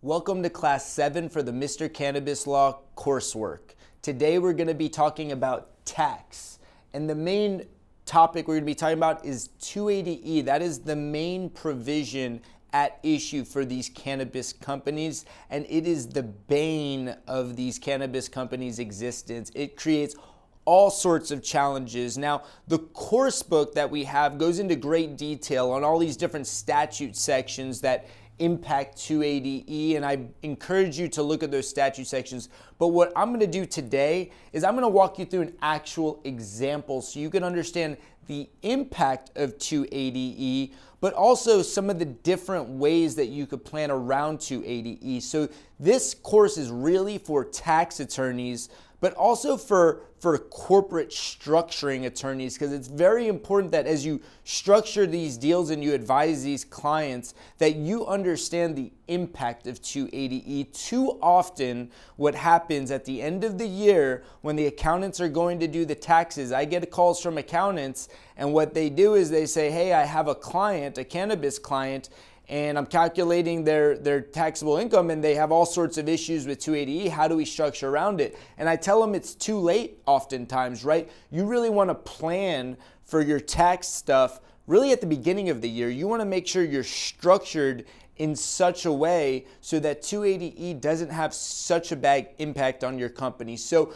Welcome to Class 7 for the Mr. Cannabis Law coursework. Today we're going to be talking about tax. And the main topic we're going to be talking about is 280E. That is the main provision at issue for these cannabis companies. And it is the bane of these cannabis companies' existence. It creates all sorts of challenges. Now, the course book that we have goes into great detail on all these different statute sections that impact 280E, and I encourage you to look at those statute sections. But what I'm going to do today is I'm going to walk you through an actual example so you can understand the impact of 280E, but also some of the different ways that you could plan around 280E. So this course is really for tax attorneys, but also for corporate structuring attorneys, because it's very important that as you structure these deals and you advise these clients, that you understand the impact of 280E. Too often, what happens at the end of the year when the accountants are going to do the taxes, I get calls from accountants, and what they do is they say, hey, I have a client, a cannabis client, and I'm calculating their taxable income, and they have all sorts of issues with 280E. How do we structure around it? And I tell them it's too late oftentimes, right? You really want to plan for your tax stuff really at the beginning of the year. You want to make sure you're structured in such a way so that 280E doesn't have such a bad impact on your company. So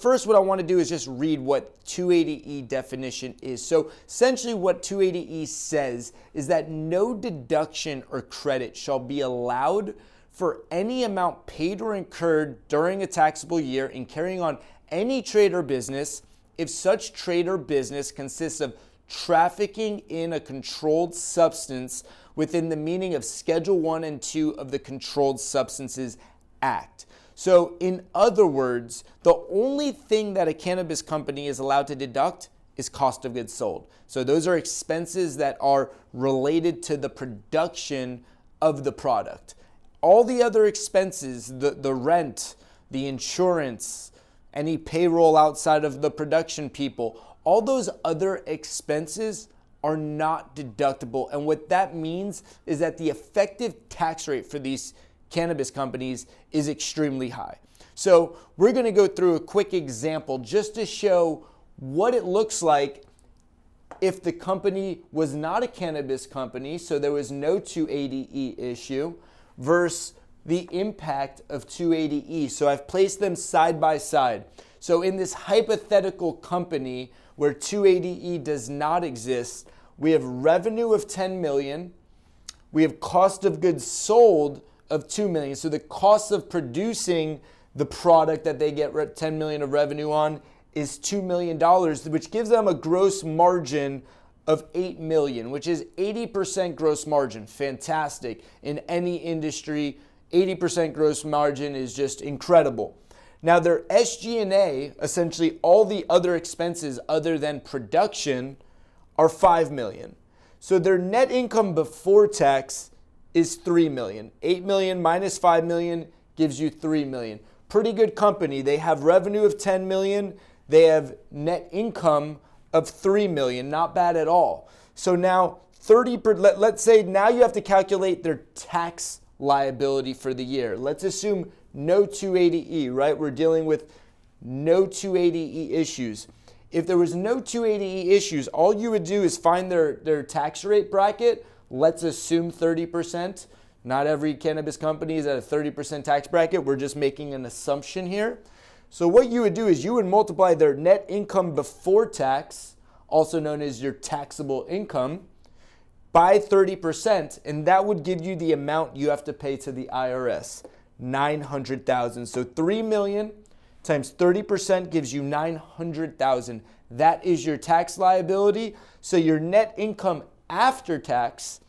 first what I want to do is just read what 280E definition is. So essentially what 280E says is that no deduction or credit shall be allowed for any amount paid or incurred during a taxable year in carrying on any trade or business if such trade or business consists of trafficking in a controlled substance within the meaning of Schedule 1 and 2 of the Controlled Substances Act. So in other words, the only thing that a cannabis company is allowed to deduct is cost of goods sold. So those are expenses that are related to the production of the product. All the other expenses, the rent, the insurance, any payroll outside of the production people, all those other expenses are not deductible. And what that means is that the effective tax rate for these cannabis companies is extremely high. So we're going to go through a quick example just to show what it looks like if the company was not a cannabis company, so there was no 280E issue, versus the impact of 280E. So I've placed them side by side. So in this hypothetical company where 280E does not exist, we have revenue of 10 million, we have cost of goods sold of 2 million. So the cost of producing the product that they get 10 million of revenue on is $2 million, which gives them a gross margin of 8 million, which is 80% gross margin. Fantastic. In any industry, 80% gross margin is just incredible. Now their SG&A, essentially all the other expenses other than production, are 5 million. So their net income before tax is 3 million. 8 million minus 5 million gives you 3 million. Pretty good company. They have revenue of 10 million. They have net income of 3 million. Not bad at all. So now let's say now you have to calculate their tax liability for the year. Let's assume no 280E, right? We're dealing with no 280E issues. If there was no 280E issues, all you would do is find their tax rate bracket. Let's assume 30%. Not every cannabis company is at a 30% tax bracket. We're just making an assumption here. So what you would do is you would multiply their net income before tax, also known as your taxable income, by 30%, and that would give you the amount you have to pay to the IRS, $900,000. So 3 million times 30% gives you $900,000. That is your tax liability. So your net income after tax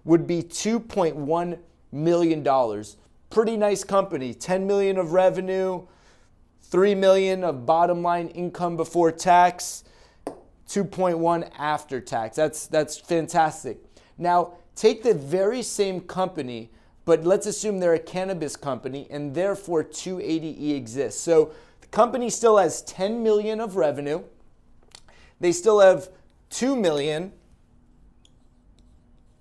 would be $2.1 million. Pretty nice company. 10 million of revenue, 3 million of bottom line income before tax, 2.1 after tax. That's fantastic. Now, take the very same company, but let's assume they're a cannabis company and therefore 280E exists. So the company still has 10 million of revenue. They still have 2 million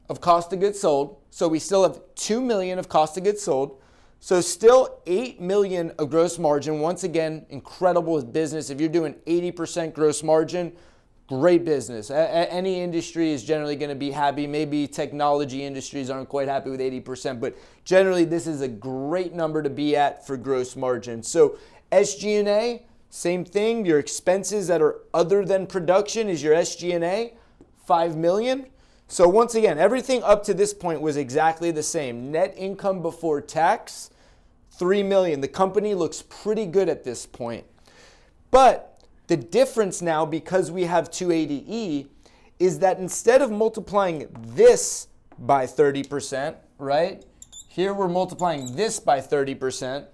of cost of goods sold. So we still have 2 million of cost of goods sold. So still $8 million of gross margin. Once again, incredible business. If you're doing 80% gross margin, great business. Any industry is generally going to be happy. Maybe technology industries aren't quite happy with 80%, but generally this is a great number to be at for gross margin. So SG&A, same thing. Your expenses that are other than production is your SG&A, $5 million. So once again, everything up to this point was exactly the same. Net income before tax, $3 million. The company looks pretty good at this point. But the difference now, because we have 280E, is that instead of multiplying this by 30%, right? Here we're multiplying this by 30%.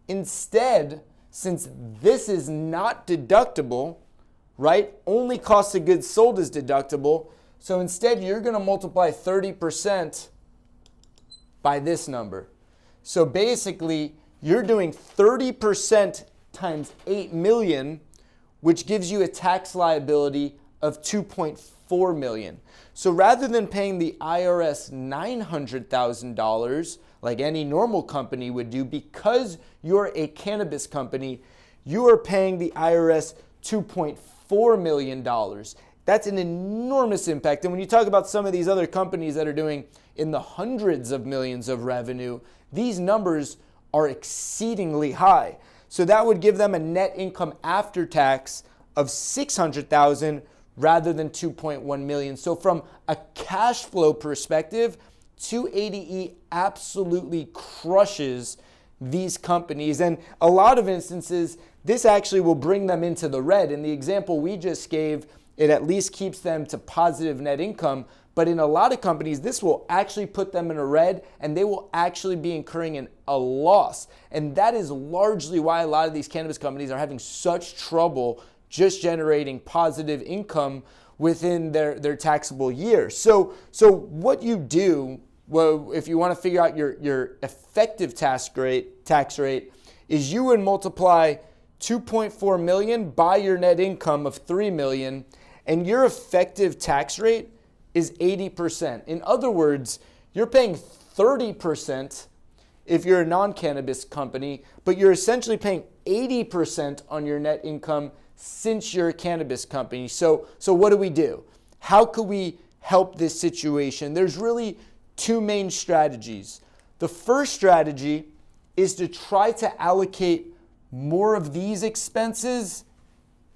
Instead, since this is not deductible, right? Only cost of goods sold is deductible. So instead, you're going to multiply 30% by this number. So basically, you're doing 30% times 8 million, which gives you a tax liability of $2.4 million. So rather than paying the IRS $900,000 like any normal company would do, because you're a cannabis company, you are paying the IRS $2.4 million. That's an enormous impact. And when you talk about some of these other companies that are doing in the hundreds of millions of revenue, these numbers are exceedingly high. So that would give them a net income after tax of $600,000 rather than $2.1 million. So from a cash flow perspective, 280E absolutely crushes these companies. And a lot of instances, this actually will bring them into the red. In the example we just gave, it at least keeps them to positive net income. But in a lot of companies, this will actually put them in a red, and they will actually be incurring a loss. And that is largely why a lot of these cannabis companies are having such trouble just generating positive income within their taxable year. So what you do, well, if you want to figure out your effective tax rate, is you would multiply 2.4 million by your net income of 3 million, and your effective tax rate is 80%. In other words, you're paying 30% if you're a non-cannabis company, but you're essentially paying 80% on your net income since you're a cannabis company. So what do? How could we help this situation? There's really two main strategies. The first strategy is to try to allocate more of these expenses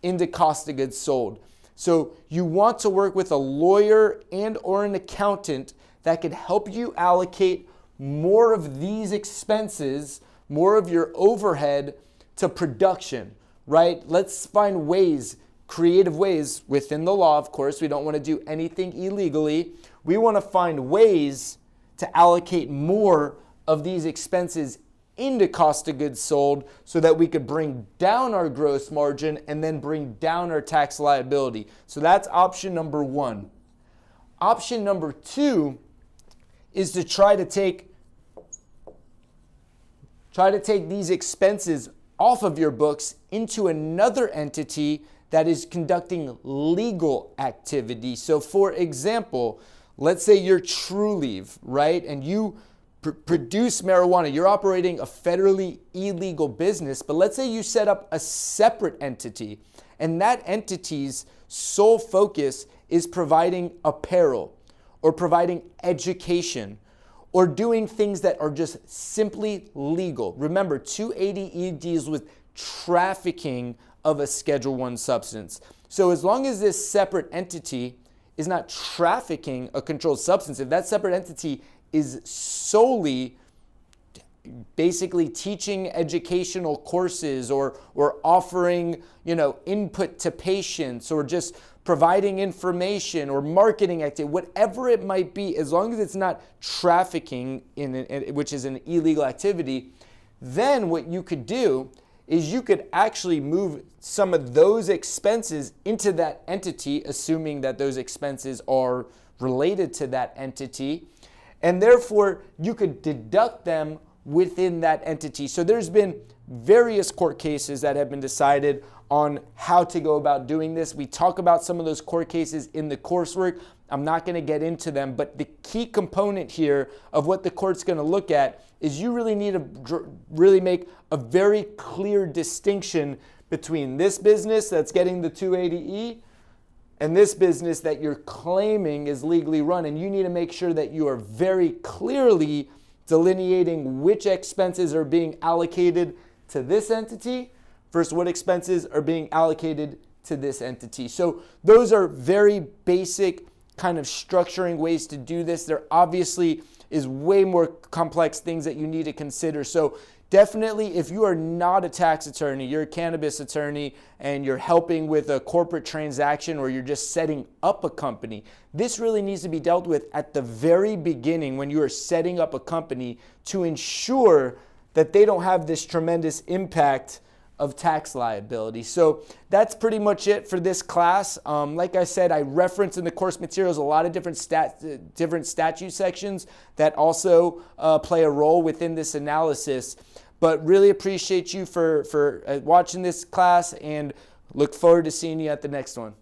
into cost of goods sold. So you want to work with a lawyer and or an accountant that could help you allocate more of these expenses, more of your overhead to production, right? Let's find ways, creative ways within the law, of course. We don't want to do anything illegally. We want to find ways to allocate more of these expenses into cost of goods sold so that we could bring down our gross margin and then bring down our tax liability. So that's option number one. Option number two is to try to take these expenses off of your books into another entity that is conducting legal activity. So for example, let's say you're Trulieve, right? And you produce marijuana. You're operating a federally illegal business, but let's say you set up a separate entity, and that entity's sole focus is providing apparel or providing education or doing things that are just simply legal. Remember, 280E deals with trafficking of a Schedule I substance. So as long as this separate entity is not trafficking a controlled substance, if that separate entity is solely basically teaching educational courses or offering, input to patients or just providing information or marketing activity, whatever it might be, as long as it's not trafficking which is an illegal activity, then what you could do is you could actually move some of those expenses into that entity, assuming that those expenses are related to that entity. And therefore, you could deduct them within that entity. So there's been various court cases that have been decided on how to go about doing this. We talk about some of those court cases in the coursework. I'm not going to get into them, but the key component here of what the court's going to look at is you really need to really make a very clear distinction between this business that's getting the 280E and this business that you're claiming is legally run. And you need to make sure that you are very clearly delineating which expenses are being allocated to this entity versus what expenses are being allocated to this entity. So those are very basic kind of structuring ways to do this. There obviously is way more complex things that you need to consider. So definitely, if you are not a tax attorney, you're a cannabis attorney and you're helping with a corporate transaction or you're just setting up a company, this really needs to be dealt with at the very beginning when you are setting up a company to ensure that they don't have this tremendous impact of tax liability. So that's pretty much it for this class. Like I said, I reference in the course materials a lot of different statute sections that also play a role within this analysis. But really appreciate you for watching this class and look forward to seeing you at the next one.